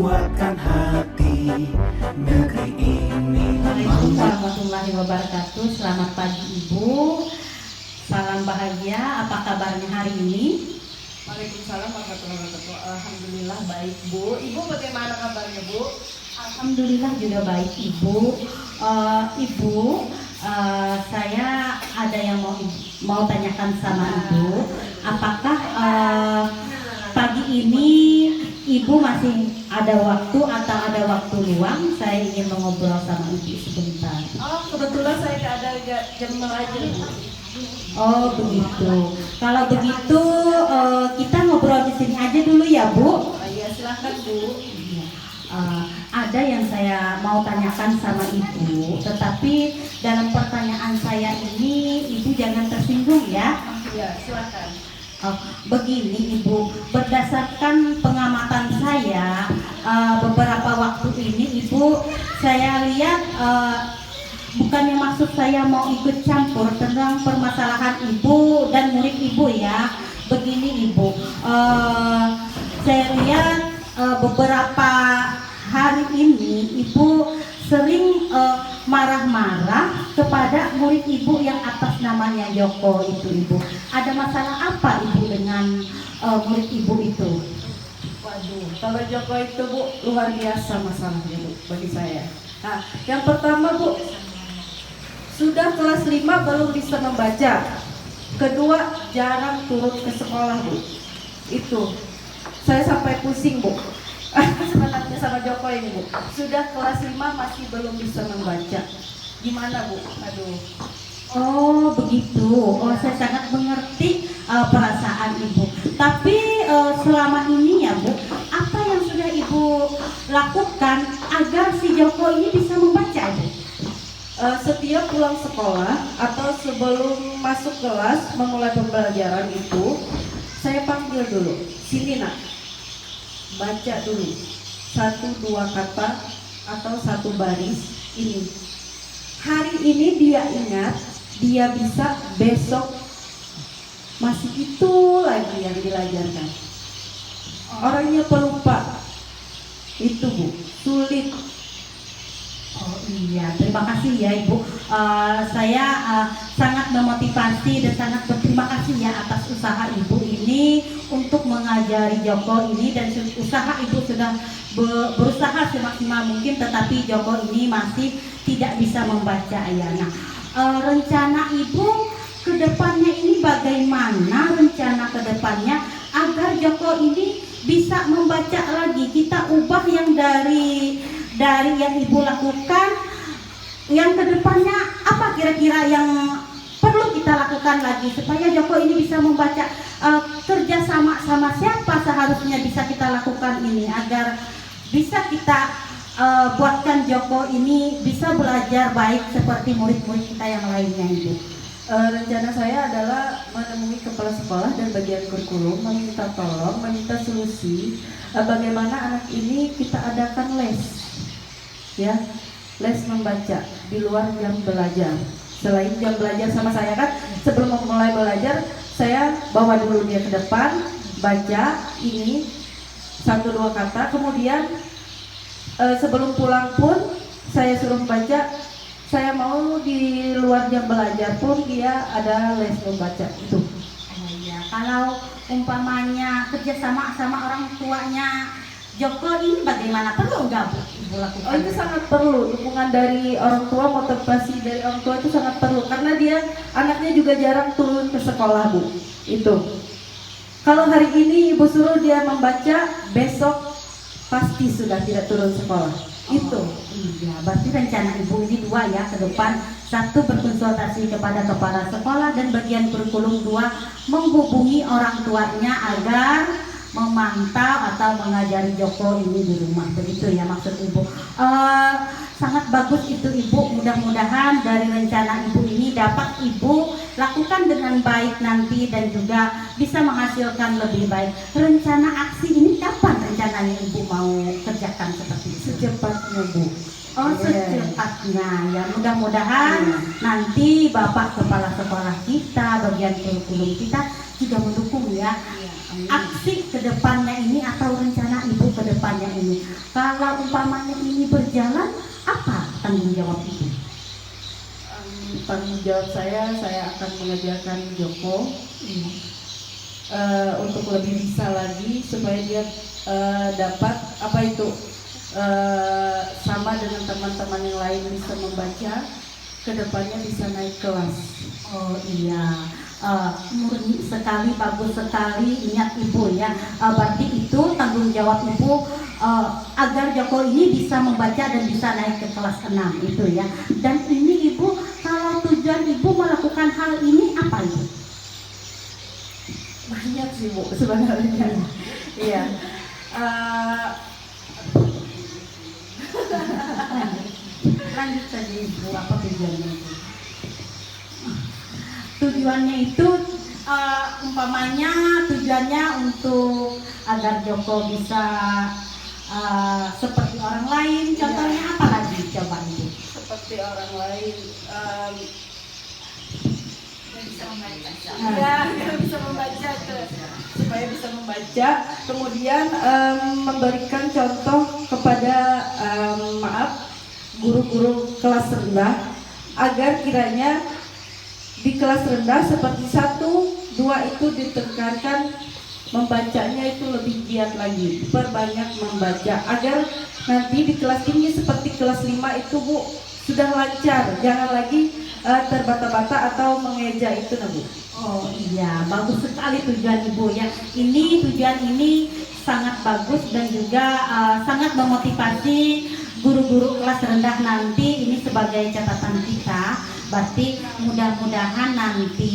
kuatkan hati negeri ini. Assalamualaikum warahmatullahi wabarakatuh. Selamat pagi Ibu. Salam bahagia. Apa kabarnya hari ini? Waalaikumsalam warahmatullahi wabarakatuh. Alhamdulillah baik Bu. Ibu bagaimana kabarnya Bu? Alhamdulillah juga baik Ibu. Ibu, saya ada yang mau tanyakan sama Ibu. Apakah pagi ini Ibu masih ada waktu atau ada waktu luang? Saya ingin mengobrol sama Ibu sebentar. Oh, kebetulan saya ada jam mengajar Bu. Oh begitu. Kalau begitu kita ngobrol di sini aja dulu ya Bu. Oh, iya silahkan Bu. Ada yang saya mau tanyakan sama Ibu, tetapi dalam pertanyaan saya ini Ibu jangan tersinggung ya. Iya silahkan. Begini Ibu, berdasarkan pengamatan saya beberapa waktu ini Ibu, saya lihat bukannya maksud saya mau ikut campur tentang permasalahan Ibu dan murid Ibu ya. Begini Ibu, saya lihat beberapa hari ini Ibu sering marah-marah kepada murid Ibu yang atas namanya Joko itu Ibu. Ada masalah apa Ibu dengan murid Ibu itu? Waduh, kalau Joko itu Bu luar biasa masalahnya Bu bagi saya. Nah, yang pertama Bu, sudah kelas 5 belum bisa membaca. Kedua, jarang turun ke sekolah Bu. Itu saya sampai pusing Bu. Sebenarnya sama Joko ini Bu. Sudah kelas 5 masih belum bisa membaca. Gimana Bu? Aduh. Oh begitu. Oh saya sangat mengerti perasaan Ibu. Tapi selama ini ya Bu, apa yang sudah Ibu lakukan agar si Joko ini bisa membaca Bu? Setiap pulang sekolah atau sebelum masuk kelas memulai pembelajaran itu, saya panggil dulu, sini nak, baca dulu 1-2 kata atau 1 baris ini. Hari ini dia ingat, dia bisa, besok masih itu lagi yang diajarkan. Orangnya pelupa, itu Bu, sulit. Oh iya, terima kasih ya Ibu. Saya sangat memotivasi dan sangat berterima kasih ya atas usaha Ibu ini untuk mengajari Joko ini, dan usaha Ibu sudah berusaha semaksimal mungkin, tetapi Joko ini masih tidak bisa membaca ya. Nah, rencana Ibu ke depannya ini bagaimana, rencana ke depannya agar Joko ini bisa membaca lagi? Kita ubah yang dari yang Ibu lakukan, yang kedepannya apa kira-kira yang perlu kita lakukan lagi supaya Joko ini bisa membaca? Kerja sama siapa seharusnya bisa kita lakukan ini agar bisa kita buatkan Joko ini bisa belajar baik seperti murid-murid kita yang lainnya Ibu. Rencana saya adalah menemui kepala sekolah dan bagian kurikulum, meminta tolong, meminta solusi bagaimana anak ini kita adakan les, ya, les membaca di luar jam belajar. Selain jam belajar sama saya kan, sebelum mulai belajar saya bawa dulu dia ke depan, baca ini 1-2 kata, kemudian sebelum pulang pun saya suruh baca. Saya mau di luar jam belajar pun dia ada les membaca itu. Oh iya, kalau umpamanya kerjasama sama orang tuanya Joko ini bagaimana? Perlu nggak Bu Ibu lakukan? Oh itu sangat perlu, dukungan dari orang tua, motivasi dari orang tua itu sangat perlu, karena dia anaknya juga jarang turun ke sekolah Bu. Itu kalau hari ini Ibu suruh dia membaca, besok pasti sudah tidak turun sekolah. Itu iya, berarti rencana Ibu ini 2 ya ke depan. 1 berkonsultasi kepada kepala sekolah dan bagian kurikulum, 2 menghubungi orang tuanya agar memantau atau mengajari Joko ini di rumah. Begitu ya maksud Ibu. Sangat bagus itu Ibu, mudah-mudahan dari rencana Ibu ini dapat Ibu lakukan dengan baik nanti dan juga bisa menghasilkan lebih baik. Rencana aksi ini kapan rencananya Ibu mau kerjakan seperti itu? secepatnya Bu. Oh secepatnya ya, mudah-mudahan nanti Bapak Kepala Sekolah kita, bagian kurikulum kita juga mendukung ya aksi kedepannya ini atau rencana Ibu ke depannya ini. Kalau umpamanya ini berjalan, apa tanggung jawab Ibu? Tanggung jawab saya akan mengajarkan Joko untuk lebih bisa lagi supaya dia dapat sama dengan teman-teman yang lain bisa membaca, kedepannya bisa naik kelas. Oh iya, murni sekali, bagus sekali niat Ibu ya. Berarti itu tanggung jawab Ibu agar Joko ini bisa membaca dan bisa naik ke kelas 6 itu ya. Dan ini Ibu, kalau tujuan Ibu melakukan hal ini apa Ibu? Banyak sih Bu sebenarnya. Iya. Lanjut saja Ibu, apa tujuannya itu? Tujuannya itu umpamanya tujuannya untuk agar Joko bisa seperti orang lain. Contohnya apa lagi coba Ibu? Seperti orang lain. Bisa membaca. Bisa membaca supaya bisa membaca, kemudian memberikan contoh kepada guru-guru kelas rendah agar kiranya di kelas rendah seperti 1, 2 itu ditekankan membacanya itu lebih giat lagi, perbanyak membaca agar nanti di kelas tinggi seperti kelas 5 itu Bu sudah lancar, jangan lagi terbata-bata atau mengeja itu Bu. Oh iya, bagus sekali tujuan Ibu ya. Ini tujuan ini sangat bagus dan juga sangat memotivasi guru-guru kelas rendah nanti. Ini sebagai catatan kita. Berarti mudah-mudahan nanti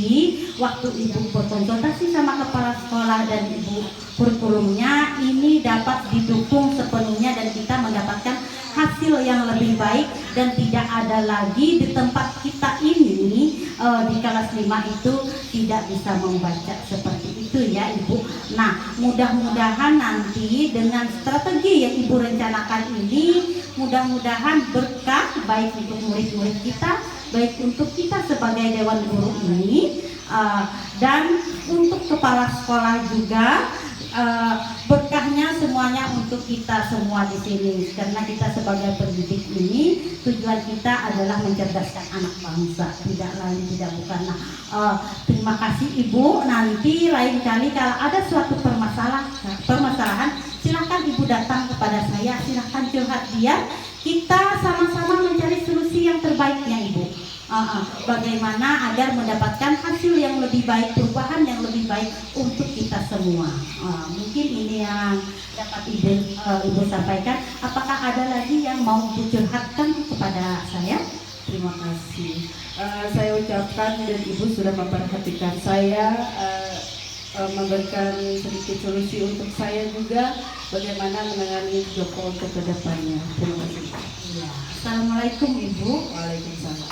waktu Ibu berkonsultasi sama kepala sekolah dan Ibu kurikulumnya ini dapat didukung sepenuhnya dan kita mendapatkan hasil yang lebih baik dan tidak ada lagi di tempat kita ini di kelas 5 itu tidak bisa membaca seperti itu ya Ibu. Nah, mudah-mudahan nanti dengan strategi yang Ibu rencanakan ini mudah-mudahan berkah baik untuk murid-murid kita, baik untuk kita sebagai dewan guru ini dan untuk kepala sekolah juga. Berkahnya semuanya untuk kita semua di sini karena kita sebagai pendidik ini tujuan kita adalah mencerdaskan anak bangsa, tidak lain tidak bukan. Nah, terima kasih Ibu. Nanti lain kali kalau ada suatu permasalahan silahkan Ibu datang kepada saya, silahkan curhat dia, kita sama-sama mencari solusi yang terbaiknya Ibu. Bagaimana agar mendapatkan hasil yang lebih baik, perubahan yang lebih baik untuk kita semua. Mungkin ini yang dapat Ibu sampaikan. Apakah ada lagi yang mau dicurhatkan kepada saya? Terima kasih. Saya ucapkan dan Ibu sudah memperhatikan saya, memberikan sedikit solusi untuk saya juga bagaimana menangani Joko untuk kedepannya. Terima kasih. Ya. Assalamualaikum Ibu. Waalaikumsalam.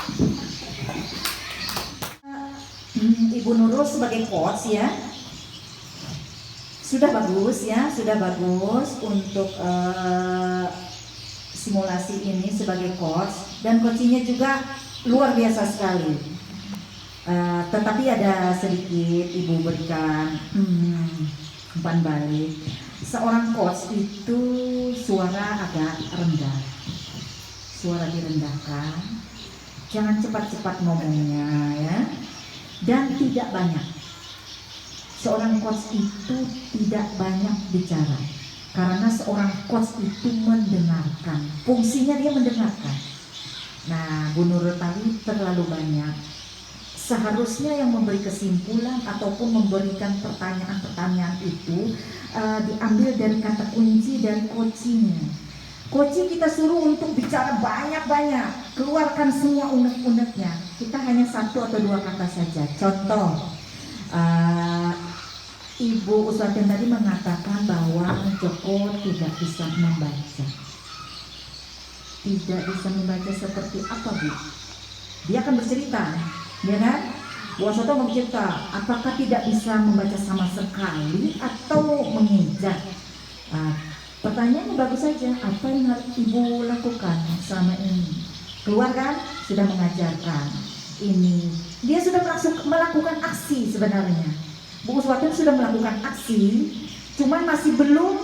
Ibu Nurul sebagai coach ya sudah bagus ya, sudah bagus untuk simulasi ini sebagai coach dan coachingnya juga luar biasa sekali. Tetapi ada sedikit Ibu berikan umpan balik. Seorang coach itu suara agak rendah, suara direndahkan, jangan cepat-cepat ngomongnya ya, dan tidak banyak. Seorang coach itu tidak banyak bicara karena seorang coach itu mendengarkan, fungsinya dia mendengarkan. Nah, Bu Nurul tadi terlalu banyak. Seharusnya yang memberi kesimpulan ataupun memberikan pertanyaan-pertanyaan itu diambil dari kata kunci dan coachingnya. Coaching kita suruh untuk bicara banyak-banyak, keluarkan semua unek-uneknya. Kita hanya 1 atau 2 kata saja. Contoh, Ibu Uswatun tadi mengatakan bahwa Joko tidak bisa membaca. Tidak bisa membaca seperti apa Bu? Dia akan bercerita, ya kan? Bu Uswatun bercerita, apakah tidak bisa membaca sama sekali atau mengeja? Pertanyaannya bagus saja, apa yang harus Ibu lakukan selama ini? Keluar kan? Sudah mengajarkan ini. Dia sudah melakukan aksi sebenarnya. Bu Uswatun sudah melakukan aksi, cuman masih belum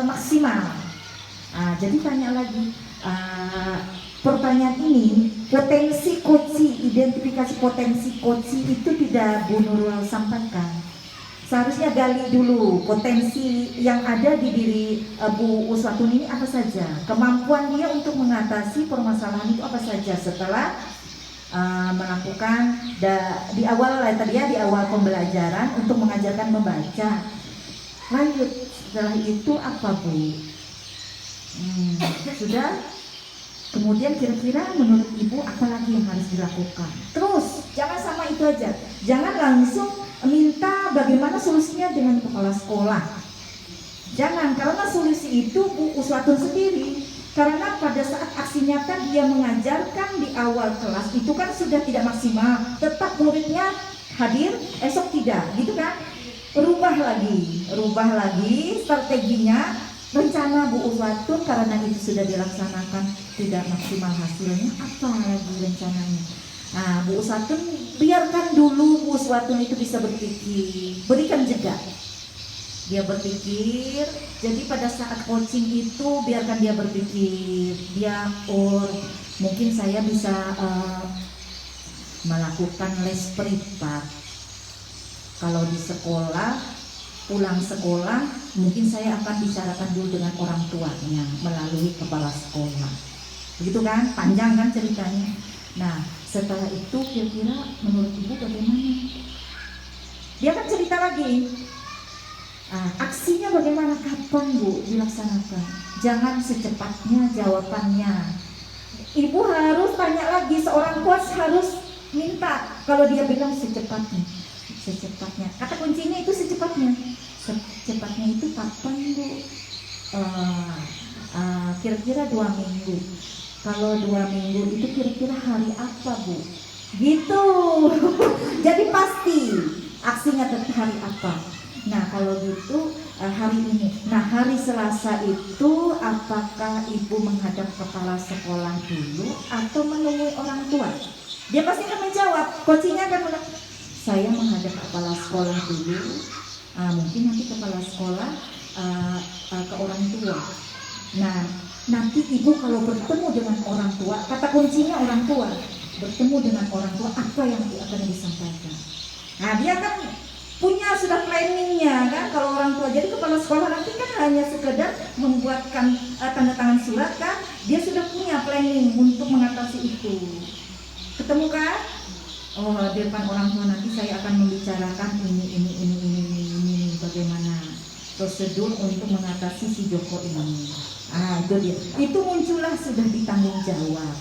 maksimal. Jadi tanya lagi, pertanyaan ini potensi koci, identifikasi potensi koci itu tidak Bu Nurul sampaikan. Seharusnya gali dulu potensi yang ada di diri Bu Uswatun ini apa saja, kemampuan dia untuk mengatasi permasalahan itu apa saja setelah melakukan di awal tadi ya, di awal pembelajaran untuk mengajarkan membaca. Lanjut setelah itu apa Bu? Sudah. Kemudian kira-kira menurut Ibu apa lagi yang harus dilakukan? Terus jangan sama itu aja, jangan langsung minta bagaimana solusinya dengan kepala sekolah. Jangan, karena solusi itu Bu Uswatun sendiri. Karena pada saat aksi nyata dia mengajarkan di awal kelas itu kan sudah tidak maksimal, tetap muridnya hadir, esok tidak, gitu kan? Rubah lagi strateginya, rencana Bu Uswatun karena itu sudah dilaksanakan tidak maksimal hasilnya, apa lagi rencananya? Nah, Bu Uswatun biarkan dulu Bu Uswatun itu bisa berpikir, berikan jeda. Dia berpikir, jadi pada saat coaching itu biarkan dia berpikir, dia mungkin saya bisa melakukan les privat. Kalau di sekolah, pulang sekolah, mungkin saya akan bicarakan dulu dengan orang tuanya melalui kepala sekolah. Begitu kan, panjang kan ceritanya. Nah, setelah itu kira-kira menurut Ibu bagaimana? Dia akan cerita lagi. Aksinya bagaimana, kapan Bu dilaksanakan? Jangan secepatnya jawabannya. Ibu harus tanya lagi, seorang coach harus minta. Kalau dia bilang secepatnya. Kata kuncinya itu secepatnya. Secepatnya itu kapan Bu? Kira-kira 2 minggu. Kalau 2 minggu itu kira-kira hari apa Bu? Gitu. Jadi pasti aksinya tetap hari apa. Nah kalau gitu hari ini. Nah hari Selasa itu apakah Ibu menghadap kepala sekolah dulu atau menemui orang tua? Dia pasti akan menjawab. Coachingnya akan saya menghadap kepala sekolah dulu. Mungkin nanti kepala sekolah ke orang tua. Nah nanti Ibu kalau bertemu dengan orang tua, kata kuncinya orang tua, bertemu dengan orang tua, apa yang akan disampaikan? Nah dia kan punya sudah planningnya kan, kalau orang tua. Jadi kepala sekolah nanti kan hanya sekedar membuatkan tanda tangan surat kan, dia sudah punya planning untuk mengatasi itu. Ketemu kan? Oh di depan orang tua nanti saya akan membicarakan ini bagaimana prosedur untuk mengatasi si Joko ini. Itu dia. Itu muncullah sudah ditanggung jawab.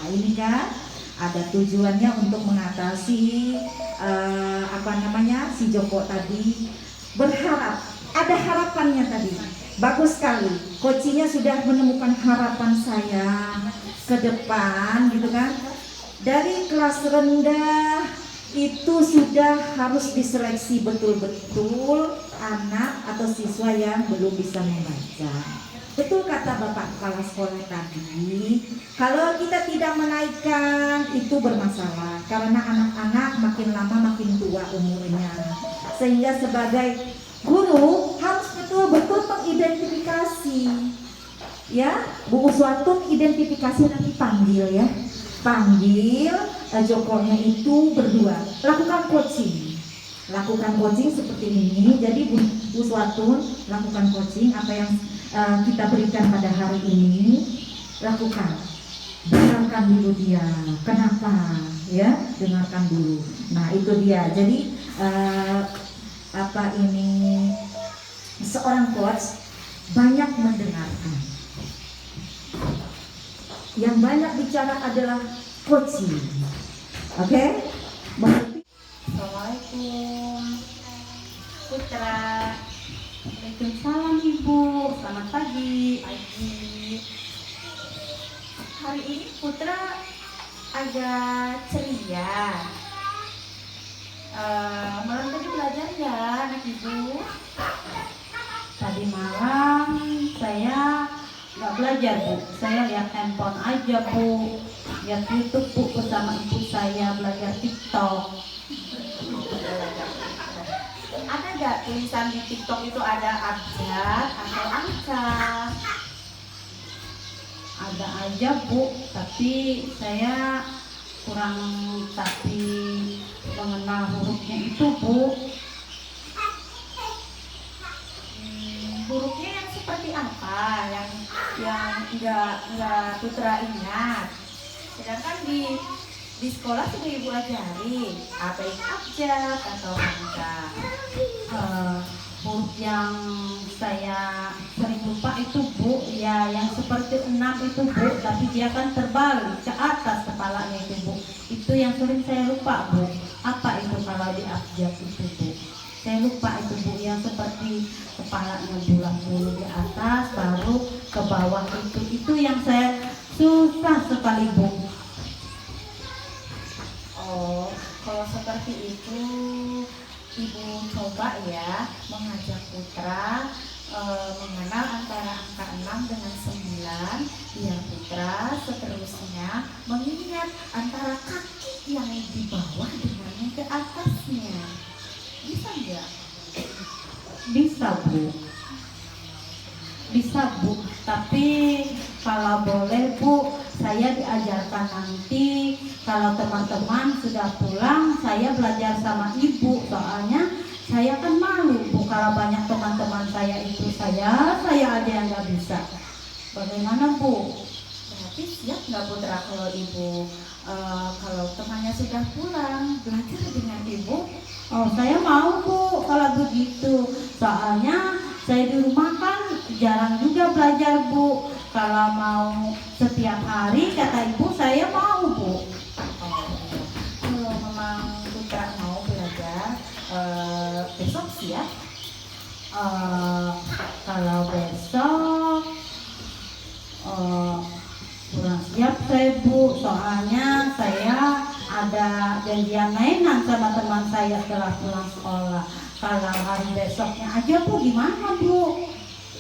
Ini kan ada tujuannya untuk mengatasi si Joko tadi. Berharap, ada harapannya tadi. Bagus sekali. Coachingnya sudah menemukan harapan saya ke depan, gitu kan? Dari kelas rendah itu sudah harus diseleksi betul-betul anak atau siswa yang belum bisa membaca. Betul kata Bapak Kepala Sekolah tadi, kalau kita tidak menaikkan itu bermasalah karena anak-anak makin lama makin tua umurnya. Sehingga sebagai guru harus betul-betul mengidentifikasi. Ya, Bu Uswatun identifikasi nanti panggil ya. Panggil Jokonya itu berdua, lakukan coaching seperti ini. Jadi Bu Uswatun lakukan coaching apa yang kita berikan pada hari ini, lakukan, dengarkan dulu dia kenapa ya, dengarkan dulu. Nah itu dia. Jadi seorang coach banyak mendengarkan. Yang banyak bicara adalah coaching. Oke? Assalamualaikum Putra. Waalaikumsalam Ibu. Selamat pagi. Hari ini Putra agak ceria. Malam tadi belajar ya anak Ibu? Tadi malam saya nggak belajar Bu, saya lihat handphone aja Bu, lihat YouTube Bu bersama ibu saya, belajar TikTok. ada nggak tulisan di TikTok itu ada abjad atau angka? Ada aja Bu, tapi saya kurang mengenal hurufnya itu Bu. Hurufnya yang seperti apa? Yang nggak Putra ingat. Sedangkan di sekolah sudah Ibu ajari apa itu abjad atau angka. Huruf yang saya sering lupa itu Bu, ya yang seperti 6 itu Bu, tapi dia kan terbalik ke atas kepalanya itu Bu. Itu yang sering saya lupa Bu. Apa itu kalau di abjad itu Bu? Saya lupa itu Bu, yang seperti kepalanya bulat dulu di atas baru ke bawah itu yang saya susah sekali Bu. Oh, kalau seperti itu Ibu coba ya mengajak Putra mengenal antara angka 6 dengan 9. Ya Putra seterusnya mengingat antara kaki yang di bawah dengan yang ke atasnya. Bisa nggak? Bisa Bu. Bisa Bu, tapi kalau boleh Bu, saya diajarkan nanti kalau teman-teman sudah pulang, saya belajar sama Ibu. Soalnya saya kan malu Bu, kalau banyak teman-teman saya itu saya aja yang nggak bisa. Bagaimana Bu? Berarti siap nggak Putra kalau Ibu kalau temannya sudah pulang belajar dengan Ibu? Oh, saya mau Bu kalau begitu. Soalnya saya di rumah kan jarang juga belajar Bu. Kalau mau setiap hari kata Ibu saya mau Bu. Kalau memang Putra mau belajar besok siap? Kalau besok kurang siap saya Bu. Soalnya saya ada janjian mainan sama teman saya setelah pulang sekolah. Kalau hari besoknya aja Bu, gimana Bu?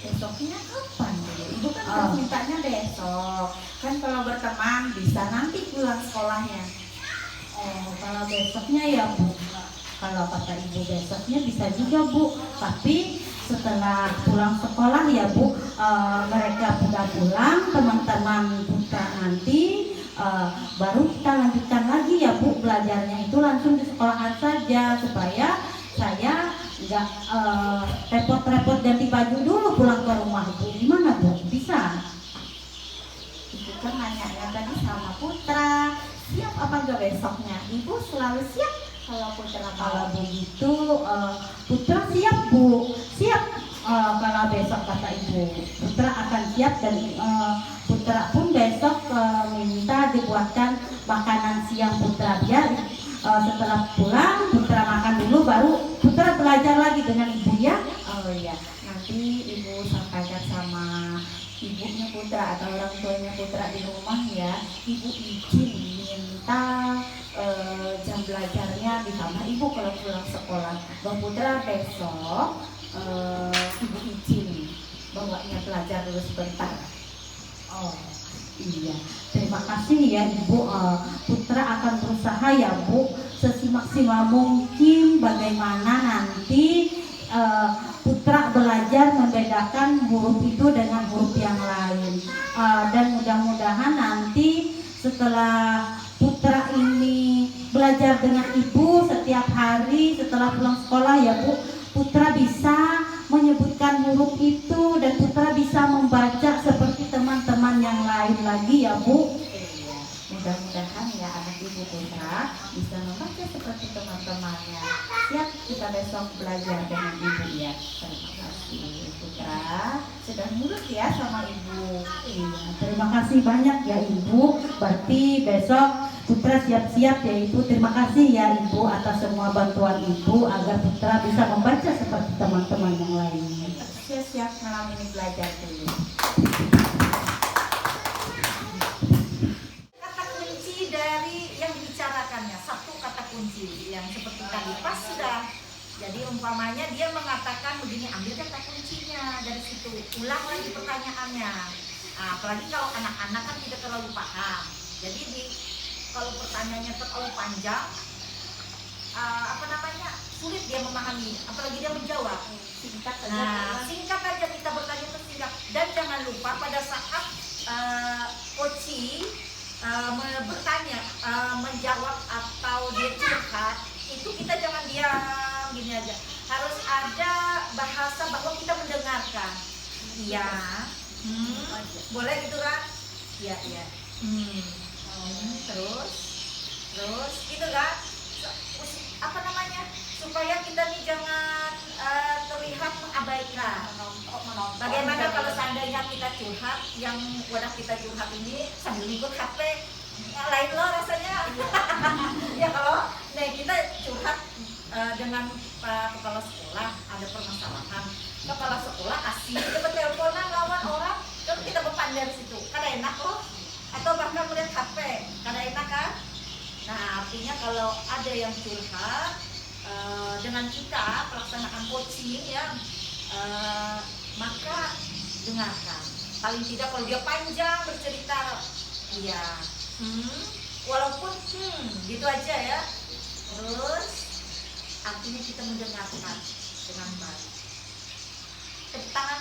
Besoknya kapan Bu? Ibu kan harus mintanya besok. Kan kalau berteman bisa nanti pulang sekolahnya. Oh, kalau besoknya ya Bu. Kalau kata Ibu besoknya bisa juga Bu. Tapi setelah pulang sekolah ya Bu, mereka sudah pulang, teman-teman Putra nanti baru kita lanjutkan lagi ya Bu, belajarnya itu langsung di sekolahan saja supaya saya nggak repot-repot ganti baju dulu pulang ke rumah Bu. Gimana Bu? Bisa? Ibu kan nanya tadi sama Putra, siap apa enggak besoknya? Ibu selalu siap kalau Putra Kalau mau. begitu Putra siap Bu, siap. Kalau besok kata Ibu Putra akan siap dan Putra pun besok minta dibuatkan makanan siang Putra biar setelah pulang Putra makan dulu baru Putra belajar lagi dengan Ibu ya. Oh iya, nanti Ibu sampaikan sama ibunya Putra atau orang tuanya Putra di rumah ya. Ibu izin minta jam belajarnya ditambah Ibu kalau pulang sekolah. Bang Putra besok Ibu izin bawanya belajar dulu sebentar. Oh iya, terima kasih ya Ibu. Putra akan berusaha ya Bu semaksimal mungkin bagaimana nanti Putra belajar membedakan huruf itu dengan huruf yang lain. Dan mudah-mudahan nanti setelah Putra ini belajar dengan Ibu setiap hari setelah pulang sekolah ya Bu, Putra bisa menyebutkan huruf itu dan Putra bisa membaca seperti teman-teman yang lain lagi ya Bu. Iya, mudah-mudahan ya anak Ibu Putra bisa membaca seperti teman-temannya. Siap kita besok belajar dengan Ibu ya. Terima kasih Putra sudah nurut ya sama Ibu. Iya, terima kasih banyak ya Ibu. Berarti besok Putra siap-siap ya Ibu. Terima kasih ya Ibu atas semua bantuan Ibu agar Putra bisa membaca seperti teman-teman yang lainnya. Siap-siap malam ini belajar dulu. Kata kunci dari yang dibicarakannya, satu kata kunci yang seperti tadi pas sudah. Jadi umpamanya dia mengatakan begini, ambil kata kuncinya dari situ, ulang lagi pertanyaannya. Nah, apalagi kalau anak-anak kan tidak terlalu paham. Jadi kalau pertanyaannya terlalu panjang, apa namanya, sulit dia memahami, apalagi dia menjawab. Singkat saja. Nah, singkat aja kita bertanya itu singkat. Dan jangan lupa pada saat Koci bertanya, menjawab atau dia curhat, itu kita jangan diam gini aja. Harus ada bahasa bahwa kita mendengarkan. Iya. Boleh gitu kan? Iya, iya. Terus gitu kan? Apa namanya? Supaya kita nih jangan terlihat mengabaikan. Bagaimana kalau seandainya kita curhat, yang wadah kita curhat ini sambil ngikut HP, lain loh rasanya. Ya kalau kita curhat dengan kepala sekolah, ada permasalahan, kepala sekolah kasih dapat teleponan lawan orang, terus kita beban dari situ, kan enak loh. Atau bahkan melihat HP, kan enak kan? Nah, artinya kalau ada yang curhat dengan kita pelaksanaan coaching ya, maka dengarkan. Paling tidak kalau dia panjang bercerita, iya, walaupun gitu aja ya. Terus artinya kita mendengarkan dengan baik. Tepuk tangan.